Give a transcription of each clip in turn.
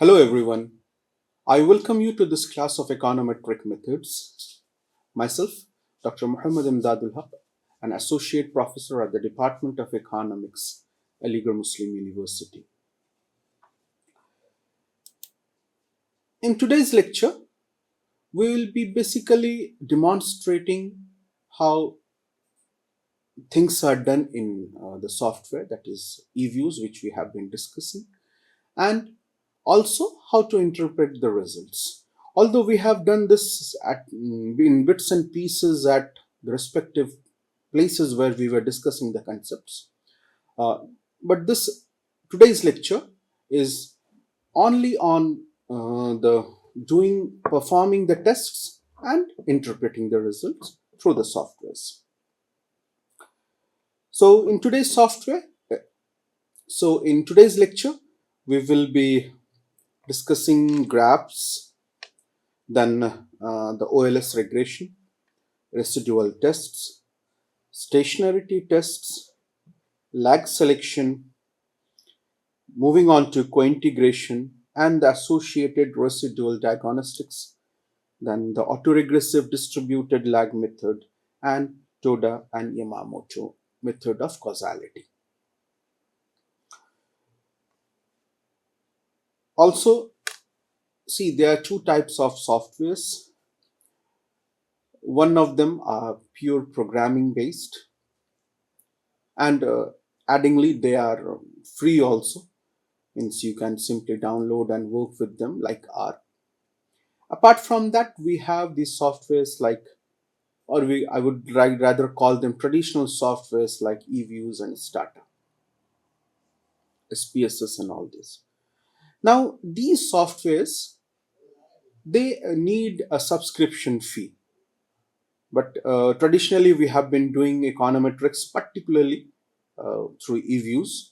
Hello everyone. I welcome you to this class of econometric methods. Myself, Dr. Muhammad Imdadul Haq, an associate professor at the Department of Economics, Aligarh Muslim University. In today's lecture, we will be basically demonstrating how things are done in the software, that is Eviews, which we have been discussing, and also how to interpret the results. Although we have done this in bits and pieces at the respective places where we were discussing the concepts, uh, but this today's lecture is only on the performing the tests and interpreting the results through the softwares. So in today's software, in today's lecture, we will be discussing graphs, then the OLS regression, residual tests, stationarity tests, lag selection, moving on to cointegration and the associated residual diagnostics, then the autoregressive distributed lag method, and Toda and Yamamoto method of causality. Also, see, there are two types of softwares. One of them are pure programming based, and addingly, they are free also, means you can simply download and work with them like R. Apart from that, we have these softwares like, I would rather call them traditional softwares like Eviews and Stata, SPSS, and all this. Now, these softwares, they need a subscription fee. But traditionally, we have been doing econometrics, particularly through Eviews.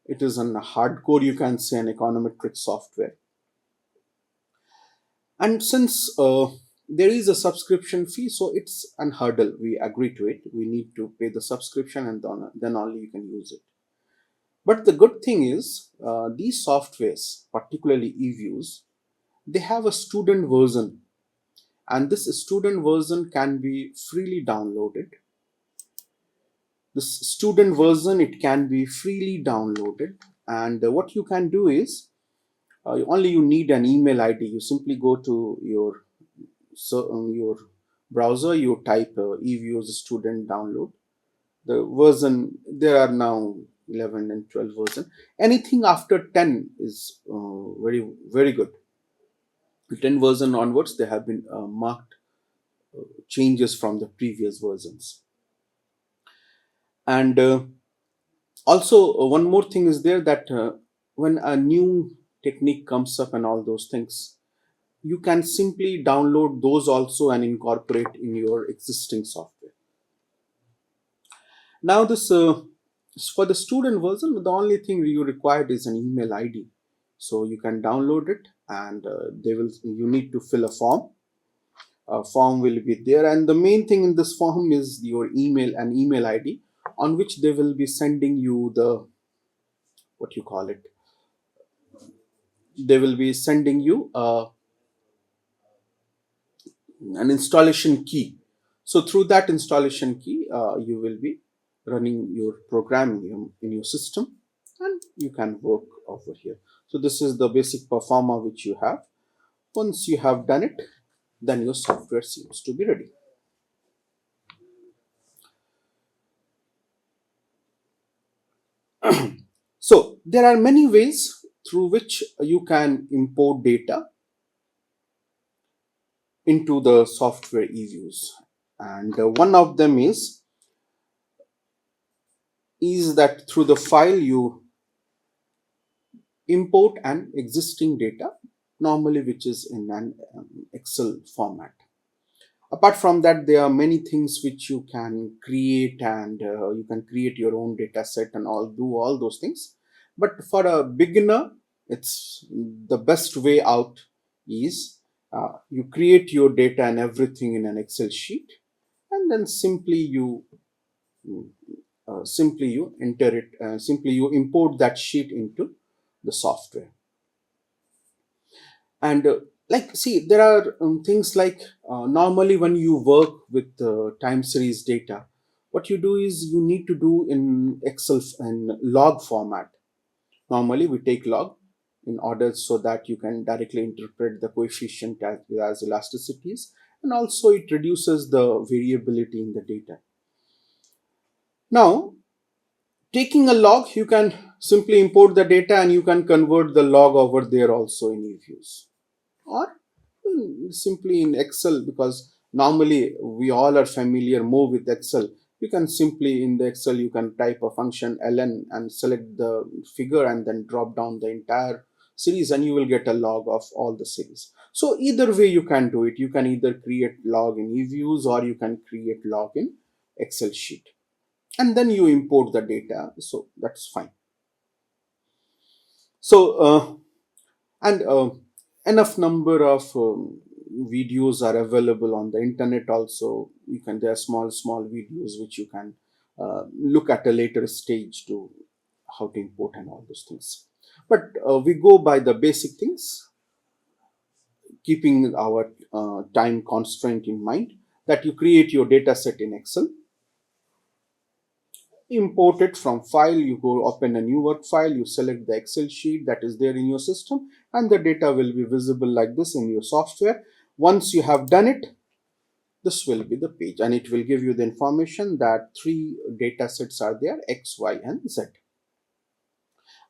It is a hardcore, you can say, an econometric software. And since there is a subscription fee, so it's an hurdle. We agree to it. We need to pay the subscription, and then only you can use it. But the good thing is, these softwares, particularly Eviews, they have a student version, and this student version can be freely downloaded. This student version, it can be freely downloaded, and what you can do is, only you need an email ID. You simply go to your browser, you type Eviews student download. The version, there are now 11 and 12 version. Anything after 10 is very good. The 10 version onwards, there have been marked changes from the previous versions. And also, one more thing is there, that when a new technique comes up and all those things, you can simply download those also and incorporate in your existing software. Now, this for the student version, the only thing you required is an email ID. So you can download it, and you need to fill a form. A form will be there, and the main thing in this form is your email and email ID, on which they will be sending you the, what you call it, they will be sending you an installation key. So through that installation key, you will be running your program in your system, and you can work over here. So this is the basic performer which you have. Once you have done it, then your software seems to be ready. So there are many ways through which you can import data into the software Eviews, and one of them is that through the file you import an existing data, normally which is in an Excel format. Apart from that, there are many things which you can create, and you can create your own data set and do all those things. But for a beginner, it's the best way out is, you create your data and everything in an Excel sheet, and then simply you enter it, simply you import that sheet into the software. And like, see, there are things like, normally when you work with time series data, what you do is you need to do in Excel and log format. Normally we take log in order so that you can directly interpret the coefficient as elasticities, and also it reduces the variability in the data. Now, taking a log, you can simply import the data and you can convert the log over there also in Eviews, or simply in Excel, because normally we all are familiar more with Excel. You can simply in the Excel you can type a function ln and select the figure and then drop down the entire series and you will get a log of all the series. So either way you can do it. You can either create log in Eviews or you can create log in Excel sheet, and then you import the data. So that's fine. So and enough number of videos are available on the internet also. You can, there are small videos which you can look at a later stage to how to import and all those things. But we go by the basic things, keeping our time constraint in mind, that you create your data set in Excel, import it from file, you go open a new work file, you select the Excel sheet that is there in your system, and the data will be visible like this in your software. Once you have done it, this will be the page, and it will give you the information that three data sets are there: X, Y, and Z.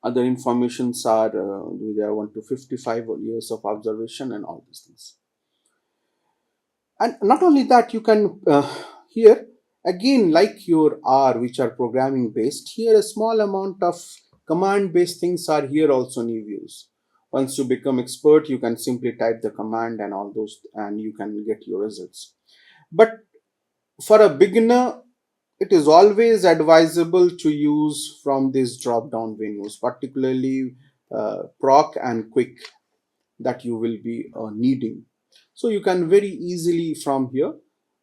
Other informations are there are 1 to 55 years of observation and all these things. And not only that, you can here again, like your R, which are programming based, here a small amount of command based things are here also in Eviews. Once you become expert, you can simply type the command and all those, and you can get your results. But for a beginner, it is always advisable to use from these drop down menus, particularly proc and quick, that you will be needing. So you can very easily from here,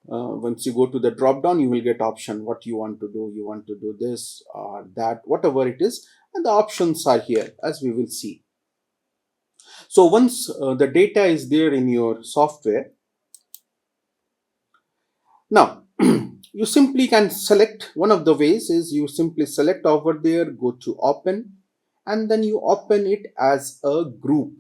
once you go to the drop down, you will get option what you want to do. You want to do this or that, whatever it is, and the options are here as we will see. So once the data is there in your software, now you simply can select. One of the ways is you simply select over there, go to open, and then you open it as a group.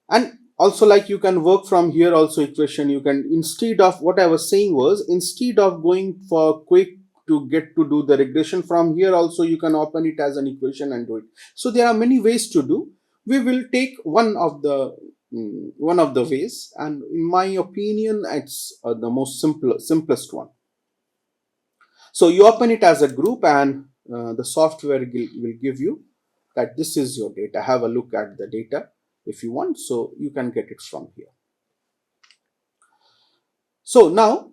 And also, like, you can work from here also equation. You can, instead of, what I was saying was, instead of going for quick to get to do the regression, from here also you can open it as an equation and do it. So there are many ways to do. We will take one of the ways, and in my opinion it's the most simplest one. So you open it as a group, and the software will give you that this is your data. Have a look at the data if you want, so you can get it from here. So now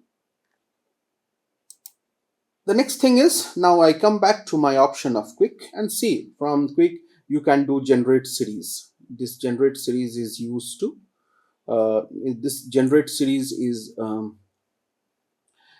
the next thing is, now I come back to my option of quick, and see, from quick you can do generate series. This generate series is used to this generate series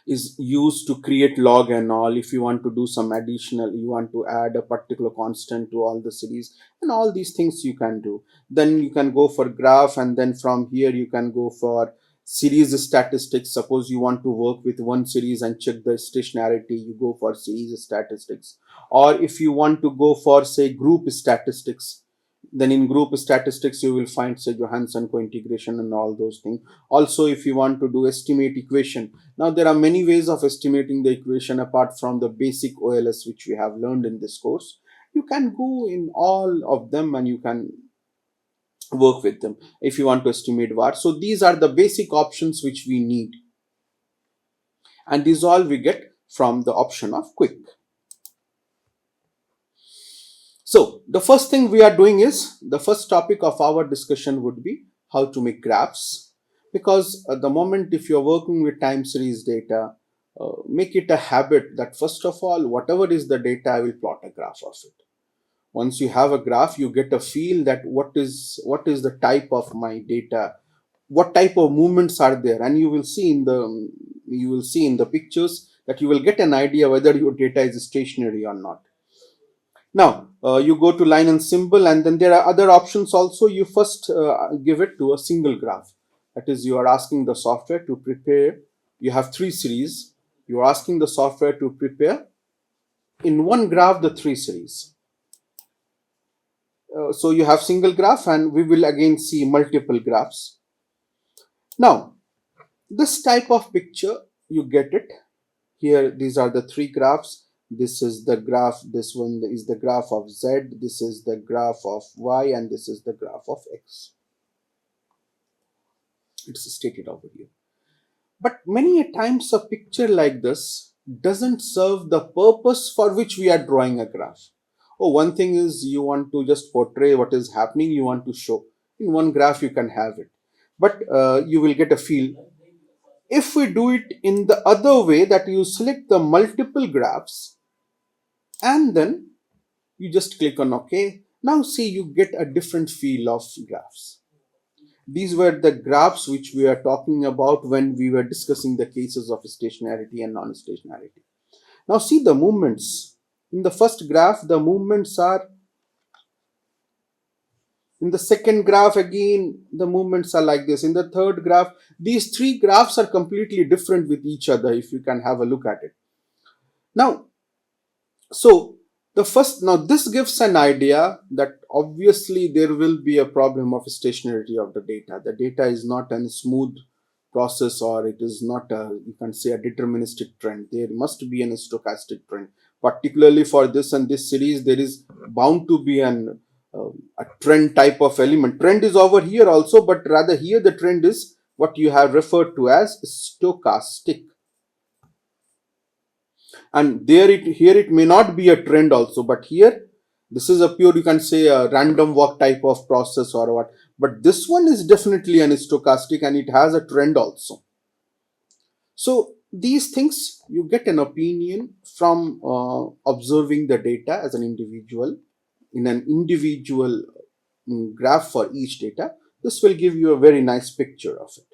is used to create log and all. If you want to do some additional, you want to add a particular constant to all the series and all these things you can do. Then you can go for graph, and then from here you can go for series statistics. Suppose you want to work with one series and check the stationarity, you go for series statistics. Or if you want to go for, say, group statistics, then in group statistics you will find, say, Johansson co-integration and all those things. Also, if you want to do estimate equation, now there are many ways of estimating the equation apart from the basic OLS which we have learned in this course. You can go in all of them and you can work with them if you want to estimate var. So these are the basic options which we need, and these all we get from the option of quick. So the first thing we are doing is, the first topic of our discussion would be how to make graphs, because at the moment if you're working with time series data, make it a habit that first of all, whatever is the data, I will plot a graph of it. Once you have a graph, you get a feel that what is the type of my data, what type of movements are there, and you will see in the pictures that you will get an idea whether your data is stationary or not. Now you go to line and symbol, and then there are other options also. You first give it to a single graph. That is, you are asking the software to prepare. You have three series. You are asking the software to prepare in one graph the three series. So you have single graph, and we will again see multiple graphs. Now, this type of picture, you get it. Here, these are the three graphs. This is the graph, this one is the graph of Z, this is the graph of Y, and this is the graph of X. It's stated over here. But many a times a picture like this doesn't serve the purpose for which we are drawing a graph. Oh, one thing is you want to just portray what is happening, you want to show. In one graph, you can have it. But you will get a feel. If we do it in the other way, that you select the multiple graphs and then you just click on OK. Now see, you get a different feel of graphs. These were the graphs which we are talking about when we were discussing the cases of stationarity and non-stationarity. Now see the movements. In the first graph, the movements are, in the second graph again, the movements are like this. In the third graph, these three graphs are completely different with each other if you can have a look at it. Now, so now this gives an idea that obviously there will be a problem of stationarity of the data. The data is not a smooth process, or it is not you can say a deterministic trend. There must be an stochastic trend. Particularly for this and this series, there is bound to be a trend type of element. Trend is over here also, but rather here the trend is what you have referred to as stochastic. And here it may not be a trend also, but here this is a pure, you can say, a random walk type of process or what, but this one is definitely an stochastic and it has a trend also. So these things, you get an opinion from observing the data as an individual in an individual graph for each data. This will give you a very nice picture of it.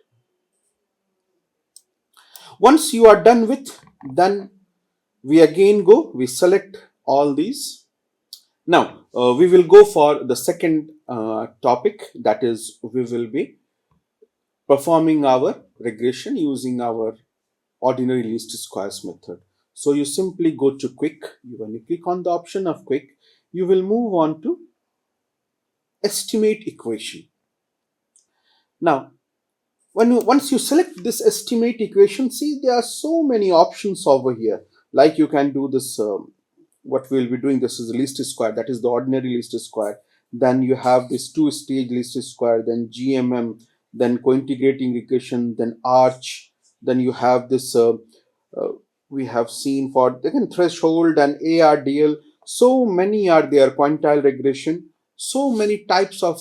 Once you are done with, then we again we select all these. Now we will go for the second topic, that is, we will be performing our regression using our ordinary least squares method. So you simply go to quick. When you click on the option of quick, you will move on to estimate equation. Now once you select this estimate equation, see there are so many options over here. Like you can do this, what we'll be doing, this is the least square, that is the ordinary least square. Then you have this two-stage least square, then GMM, then co-integrating regression, then arch. Then you have this, we have seen for again threshold and ARDL. So many are there, quantile regression. So many types of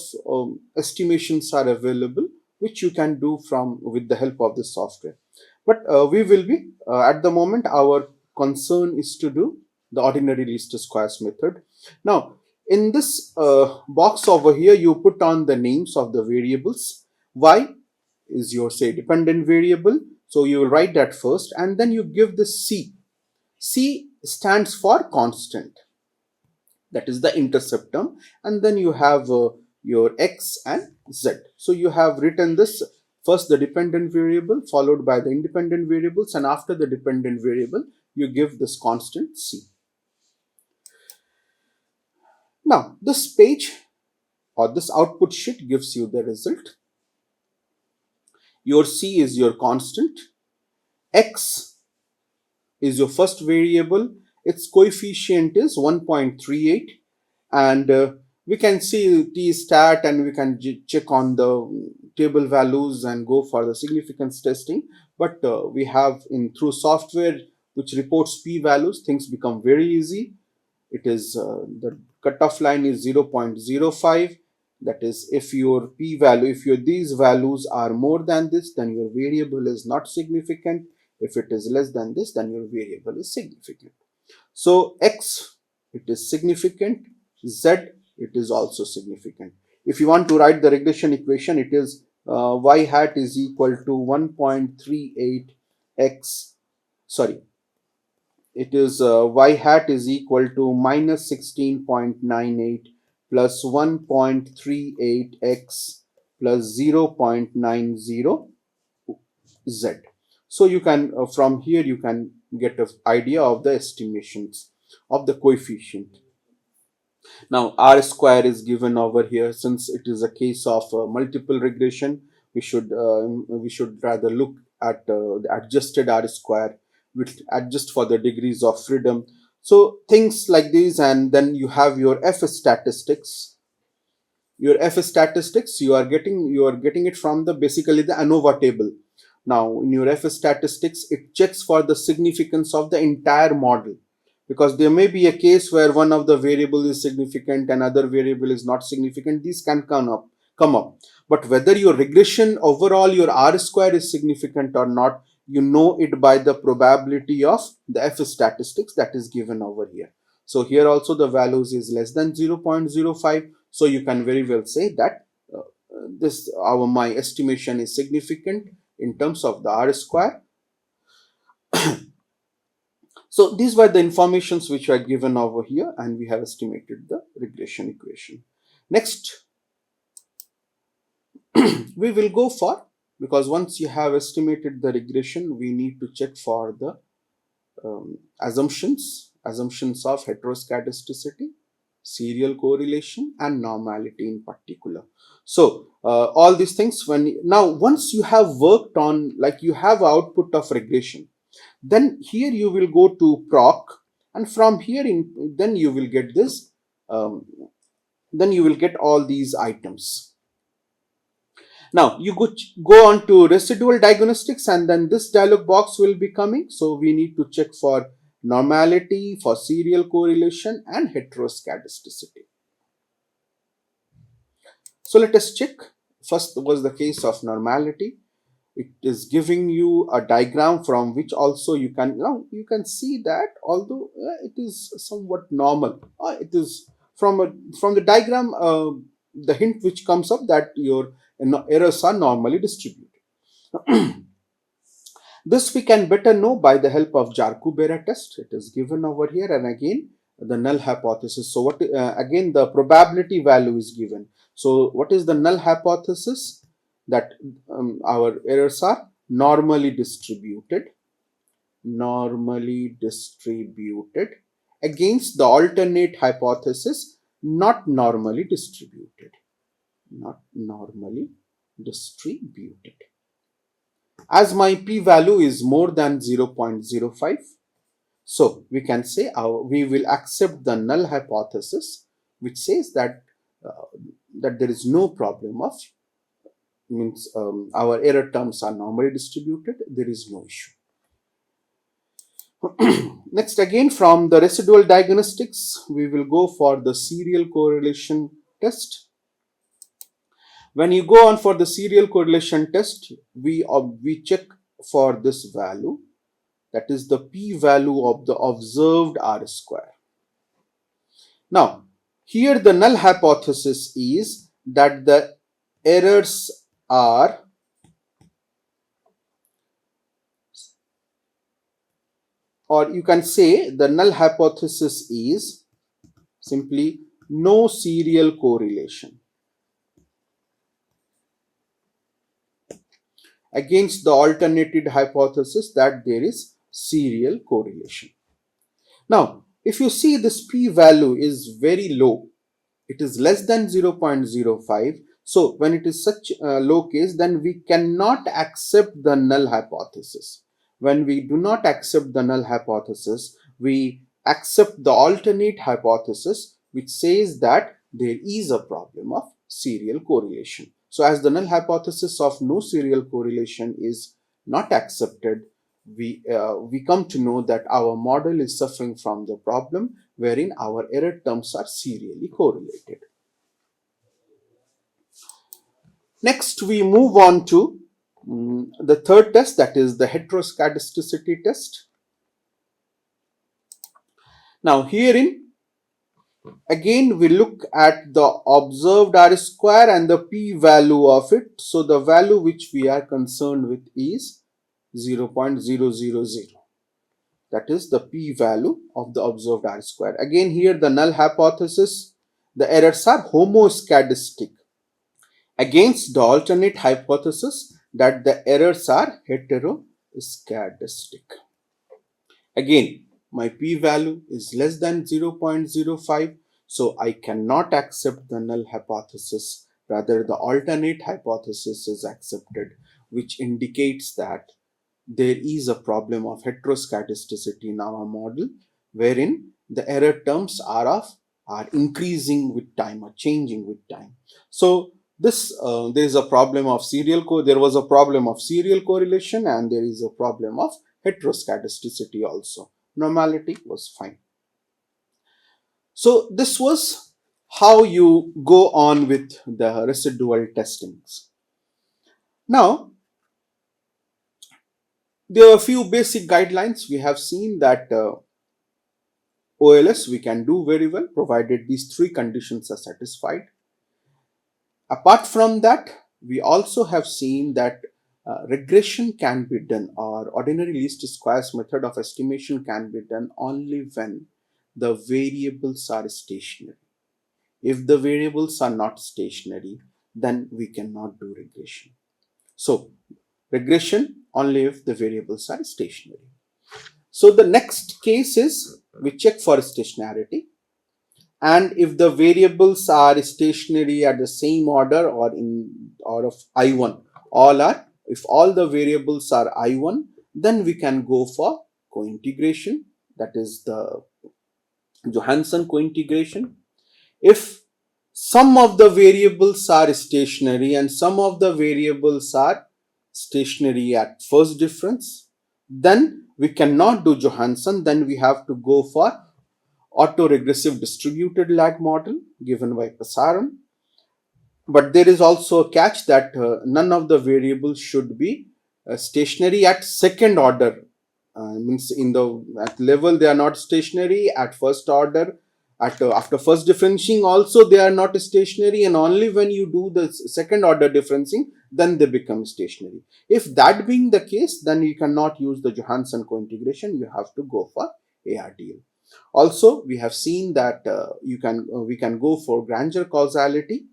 estimations are available, which you can do with the help of this software. But we will be at the moment, our concern is to do the ordinary least squares method. Now in this box over here, you put on the names of the variables. Y is your, say, dependent variable, so you will write that first, and then you give the C. C stands for constant, that is the intercept term, and then you have your X and Z. So you have written this, first the dependent variable followed by the independent variables, and after the dependent variable you give this constant C. Now this page or this output sheet gives you the result. Your C is your constant, X is your first variable, its coefficient is 1.38, and we can see T stat, and we can check on the table values and go for the significance testing. But we have through software which reports p values, things become very easy. It is the cutoff line is 0.05. That is, if your p value, if these values are more than this, then your variable is not significant. If it is less than this, then your variable is significant. So X, it is significant. Z, it is also significant. If you want to write the regression equation, it is y hat is equal to 1.38 x, sorry, it is y hat is equal to minus 16.98 plus 1.38x plus 0.90 z. So you can from here you can get an idea of the estimations of the coefficient. Now r square is given over here. Since it is a case of multiple regression, we should rather look at the adjusted r square, which adjust for the degrees of freedom. So things like these, and then you have your f statistics. Your f statistics, you are getting it from the basically the ANOVA table. Now in your f statistics, it checks for the significance of the entire model, because there may be a case where one of the variable is significant and other variable is not significant. These can come up, but whether your regression overall, your r square is significant or not, you know it by the probability of the f statistics that is given over here. So here also the values is less than 0.05. So you can very well say that my estimation is significant in terms of the r square. So these were the informations which were given over here, and we have estimated the regression equation. Next, we will go for, because once you have estimated the regression, we need to check for the assumptions of heteroscedasticity, serial correlation, and normality in particular. So all these things, once you have worked on, like you have output of regression, then here you will go to proc, and from here then you will get this, then you will get all these items. Now you go on to residual diagnostics, and then this dialog box will be coming. So we need to check for normality, for serial correlation, and heteroscedasticity. So let us check. First was the case of normality. It is giving you a diagram from which also you can see that although it is somewhat normal, it is from the diagram, the hint which comes up that your errors are normally distributed. This we can better know by the help of Jarku-Bera test. It is given over here, and again the null hypothesis. So what again the probability value is given. So what is the null hypothesis? That our errors are normally distributed against the alternate hypothesis, not normally distributed. As my p-value is more than 0.05, so we can say we will accept the null hypothesis, which says that there is no problem of, means our error terms are normally distributed, there is no issue. Next, again from the residual diagnostics, we will go for the serial correlation test. When you go on for the serial correlation test, we check for this value, that is the p-value of the observed r square. Now here the null hypothesis is that the errors are or you can say the null hypothesis is simply no serial correlation against the alternated hypothesis that there is serial correlation. Now if you see this p-value is very low, it is less than 0.05. So when it is such a low case, then we cannot accept the null hypothesis. When we do not accept the null hypothesis, we accept the alternate hypothesis, which says that there is a problem of serial correlation. So as the null hypothesis of no serial correlation is not accepted, we come to know that our model is suffering from the problem wherein our error terms are serially correlated. Next, we move on to the third test, that is the heteroscedasticity test. Now herein again we look at the observed r square and the p-value of it. So the value which we are concerned with is 0.000. that is the p-value of the observed r square. Again, here the null hypothesis, the errors are homoscedastic, against the alternate hypothesis that the errors are heteroscedastic. Again, my p-value is less than 0.05, so I cannot accept the null hypothesis. Rather, the alternate hypothesis is accepted, which indicates that there is a problem of heteroscedasticity in our model, wherein the error terms are increasing with time or changing with time. So this there is a problem of there was a problem of serial correlation, and there is a problem of heteroscedasticity also. Normality was fine. So this was how you go on with the residual testings. Now, there are a few basic guidelines. We have seen that OLS we can do very well provided these three conditions are satisfied. Apart from that, we also have seen that regression can be done, or ordinary least squares method of estimation can be done only when the variables are stationary. If the variables are not stationary, then we cannot do regression. So regression only if the variables are stationary. So the next case is we check for stationarity, and if the variables are stationary at the same order or of I1, if all the variables are I1, then we can go for cointegration, that is the Johansson cointegration. If some of the variables are stationary and some of the variables are stationary at first difference, then we cannot do Johansson. Then we have to go for autoregressive distributed lag model given by Pasaran. But there is also a catch that none of the variables should be stationary at second order. Means in the at level they are not stationary, at first order, after first differentiating also they are not stationary, and only when you do the second order differentiating then they become stationary. If that being the case, then you cannot use the Johansson cointegration, you have to go for ARDL. Also, we have seen that we can go for Granger causality.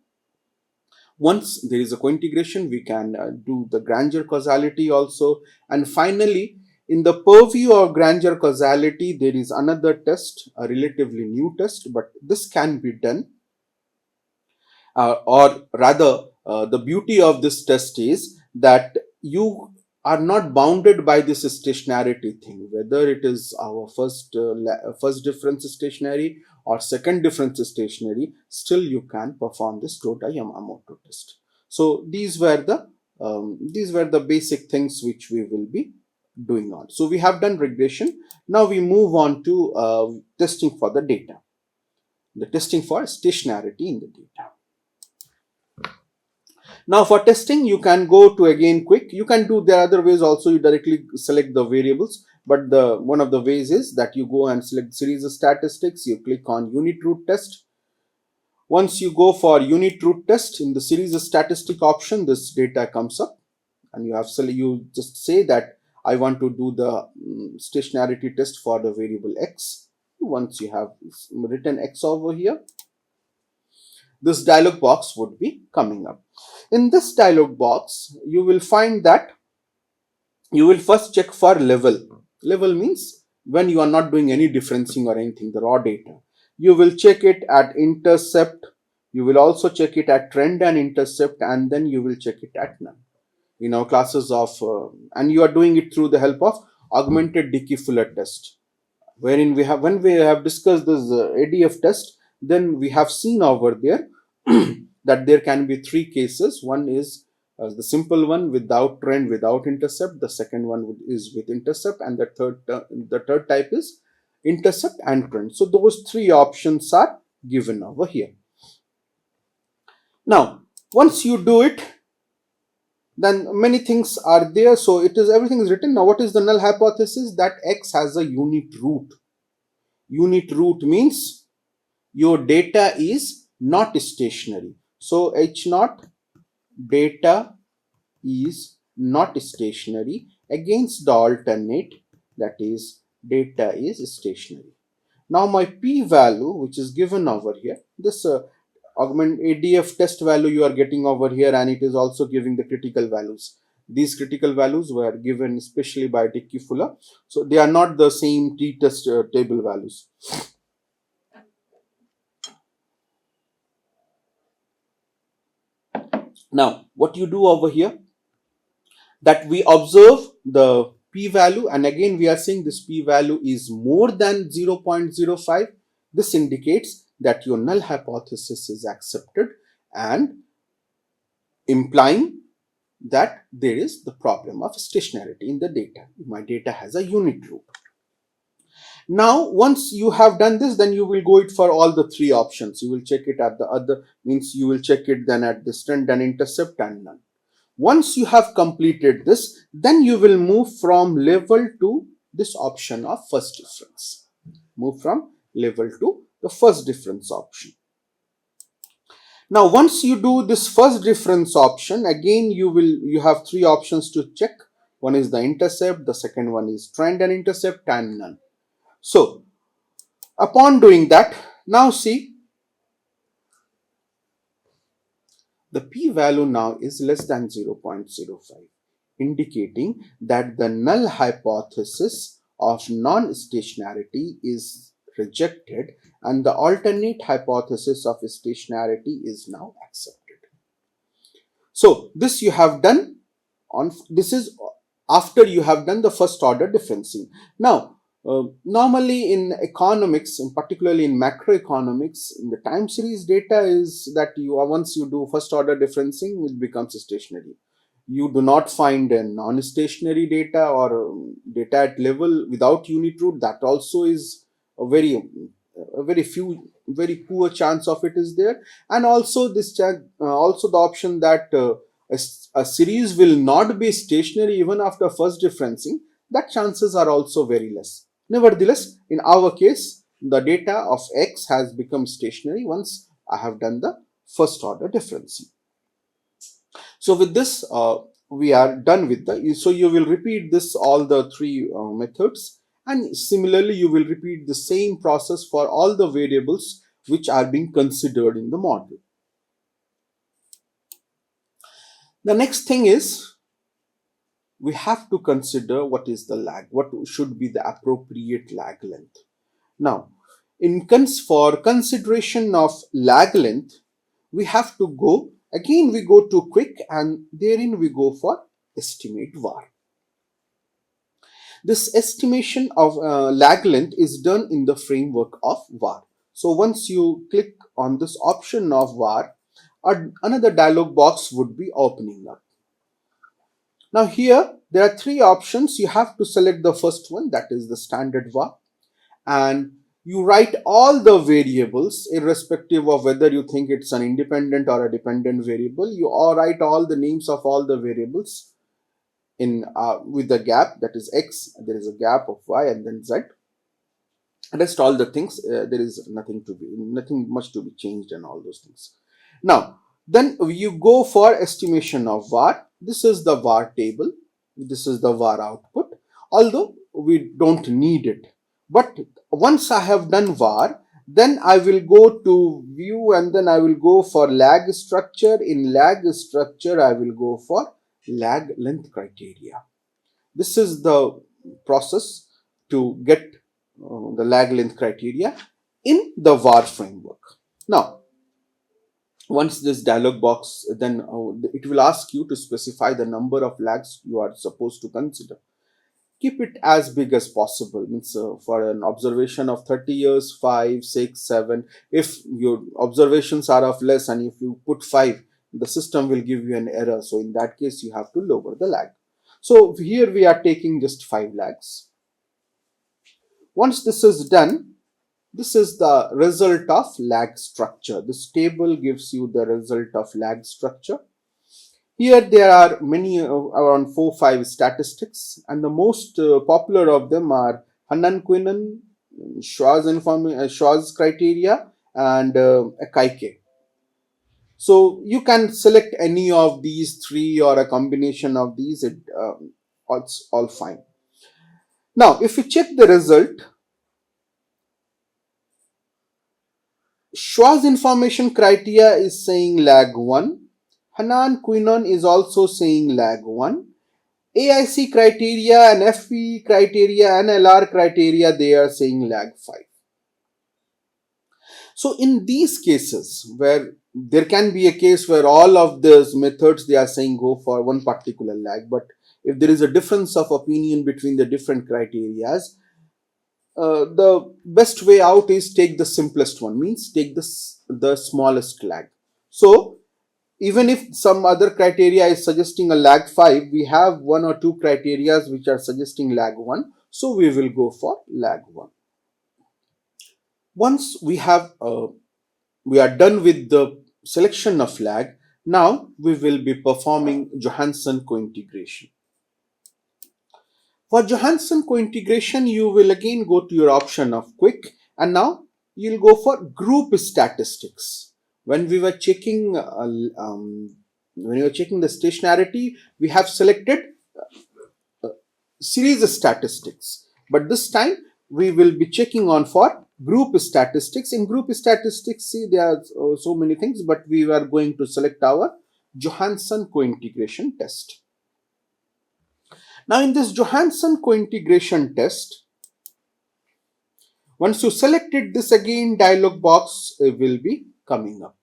Once there is a cointegration, we can do the Granger causality also. And finally, in the purview of Granger causality, there is another test, a relatively new test, but this can be done. Or rather, the beauty of this test is that you are not bounded by this stationarity thing, whether it is our first difference stationary or second difference stationary, still you can perform this Tota Yamamoto test. So these were the basic things which we will be doing on. So we have done regression. Now we move on to testing for the data, the testing for stationarity in the data. Now for testing, you can go to again quick. You can do the other ways also. You directly select the variables, but the one of the ways is that you go and select series of statistics. You click on unit root test. Once you go for unit root test in the series of statistic option, this data comes up, and you just say that I want to do the stationarity test for the variable x. Once you have written x over here, this dialog box would be coming up. In this dialog box, you will find that you will first check for level. Level means when you are not doing any differencing or anything, the raw data. You will check it at intercept. You will also check it at trend and intercept, and then you will check it at none. In our classes of, and you are doing it through the help of augmented Dickey-Fuller test, wherein when we have discussed this ADF test, then we have seen over there that there can be three cases. One is the simple one without trend, without intercept. The second one is with intercept, and the third type is intercept and trend. So those three options are given over here. Now, once you do it, then many things are there. So everything is written. Now, what is the null hypothesis? That x has a unit root. Unit root means your data is not stationary. So H naught data is not stationary against the alternate, that is data is stationary. Now my p-value, which is given over here, this augment ADF test value you are getting over here, and it is also giving the critical values. These critical values were given especially by Dickey Fuller, so they are not the same t-test table values. Now what you do over here, that we observe the p-value, and again we are saying this p-value is more than 0.05. This indicates that your null hypothesis is accepted, and implying that there is the problem of stationarity in the data. My data has a unit root. Now once you have done this, then you will go it for all the three options. You will check it at the other, means you will check it then at distant, then intercept, and none. Once you have completed this, then you will move from level to this option of first difference. Move from level to the first difference option. Now once you do this first difference option, again you have three options to check. One is the intercept, the second one is trend and intercept, and none. So upon doing that, now see, the p-value now is less than 0.05, indicating that the null hypothesis of non-stationarity is rejected and the alternate hypothesis of stationarity is now accepted. So this you have done on, this is after you have done the first order differencing. Now normally in economics, and particularly in macroeconomics, in the time series data is that you once you do first order differencing, it becomes stationary. You do not find a non-stationary data or data at level without unit root. That also is a very poor chance of it is there. And also this also the option that a series will not be stationary even after first differencing, that chances are also very less. Nevertheless, in our case, the data of X has become stationary once I have done the first order differencing. So with this, we are done with so you will repeat this all the three methods, and similarly you will repeat the same process for all the variables which are being considered in the model. The next thing is, we have to consider what is the lag, what should be the appropriate lag length. Now, for consideration of lag length, we have to go, again we go to quick, and therein we go for estimate var. This estimation of lag length is done in the framework of var. So once you click on this option of var, another dialog box would be opening up. Now here there are three options. You have to select the first one, that is the standard var, and you write all the variables irrespective of whether you think it's an independent or a dependent variable. You all write all the names of all the variables in with the gap, that is x, there is a gap of y, and then z. Rest all the things, there is nothing much to be changed and all those things. Now then you go for estimation of var. This is the var table, this is the var output, although we don't need it. But once I have done var, then I will go to view, and then I will go for lag structure. In lag structure, I will go for lag length criteria. This is the process to get the lag length criteria in the var framework. Now, once this dialog box, then it will ask you to specify the number of lags you are supposed to consider. Keep it as big as possible, means for an observation of 30 years, 5, 6, 7. If your observations are of less and if you put 5, the system will give you an error. So in that case, you have to lower the lag. So here we are taking just 5 lags. Once this is done, this is the result of lag structure. This table gives you the result of lag structure. Here there are many, around 4-5 statistics, and the most popular of them are Hannan-Quinen, Schwarz criteria, and Kaike. So you can select any of these three or a combination of these. It's all fine. Now, if you check the result, Schwarz information criteria is saying lag 1. Hanan Quinon is also saying lag 1. AIC criteria and FP criteria and LR criteria, they are saying lag 5. So in these cases where there can be a case where all of these methods they are saying go for one particular lag, but if there is a difference of opinion between the different criterias, the best way out is take the simplest one, means take the smallest lag. So even if some other criteria is suggesting a lag 5, we have one or two criterias which are suggesting lag 1, so we will go for lag 1. Once we are done with the selection of lag, now we will be performing Johansson cointegration. For Johansson cointegration, you will again go to your option of quick, and now you'll go for group statistics. When we were checking the stationarity, we have selected series statistics, but this time we will be checking on for group statistics. In group statistics, see, there are so many things, but we are going to select our Johansson cointegration test. Now in this Johansson cointegration test, once you selected this, again dialog box will be coming up.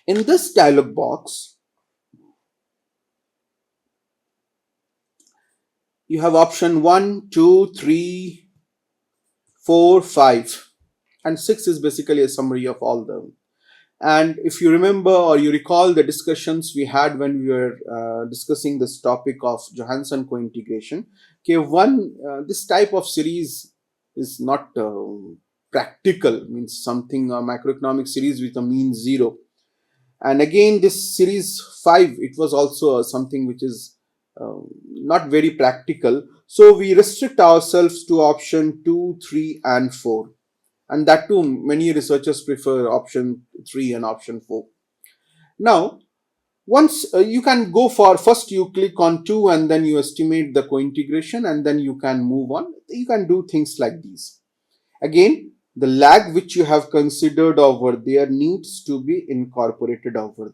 In this dialog box, you have option 1, 2, 3, 4, 5, and 6 is basically a summary of all them. And if you remember or you recall the discussions we had when we were discussing this topic of Johansson cointegration, this type of series is not practical, means something a macroeconomic series with a mean 0. And again, this series 5, it was also something which is not very practical. So we restrict ourselves to option 2, 3, and 4. And that too, many researchers prefer option 3 and option 4. Now, once you can go for, first you click on 2 and then you estimate the cointegration, and then you can move on. You can do things like these. Again, the lag which you have considered over there needs to be incorporated over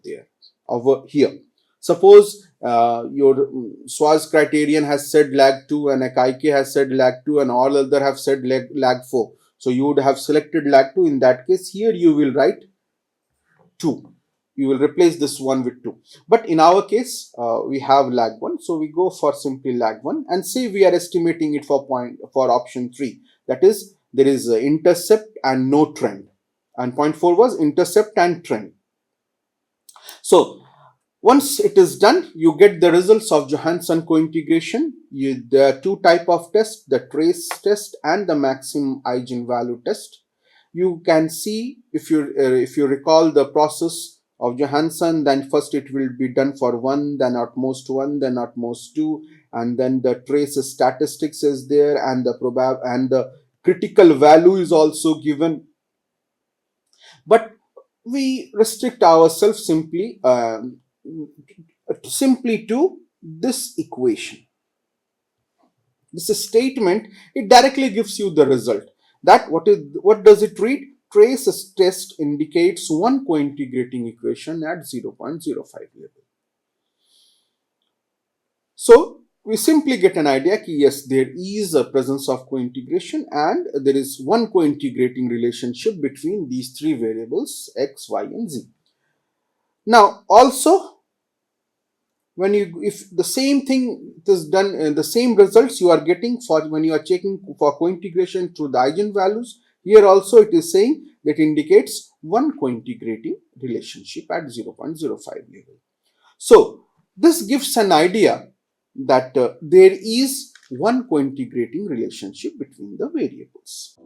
here. Suppose your Schwarz criterion has said lag 2 and Akaike has said lag 2 and all other have said lag 4. So you would have selected lag 2. In that case, here you will write 2. You will replace this one with 2. But in our case, we have lag 1. So we go for simply lag 1 and say we are estimating it for option 3. That is, there is intercept and no trend. And point 4 was intercept and trend. So once it is done, you get the results of Johansson cointegration. There are two type of tests, the trace test and the maximum eigenvalue test. You can see, if you recall the process of Johansson, then first it will be done for 1, then at most 1, then at most 2, and then the trace statistics is there, and the critical value is also given. But we restrict ourselves simply to this equation. This statement, it directly gives you the result. That what does it read? Trace test indicates one cointegrating equation at 0.05 level. So we simply get an idea that yes, there is a presence of cointegration and there is one cointegrating relationship between these three variables x, y, and z. Now also, if the same thing is done, the same results you are getting for when you are checking for cointegration through the eigenvalues, here also it is saying that indicates one cointegrating relationship at 0.05 level. So this gives an idea that there is one cointegrating relationship between the variables.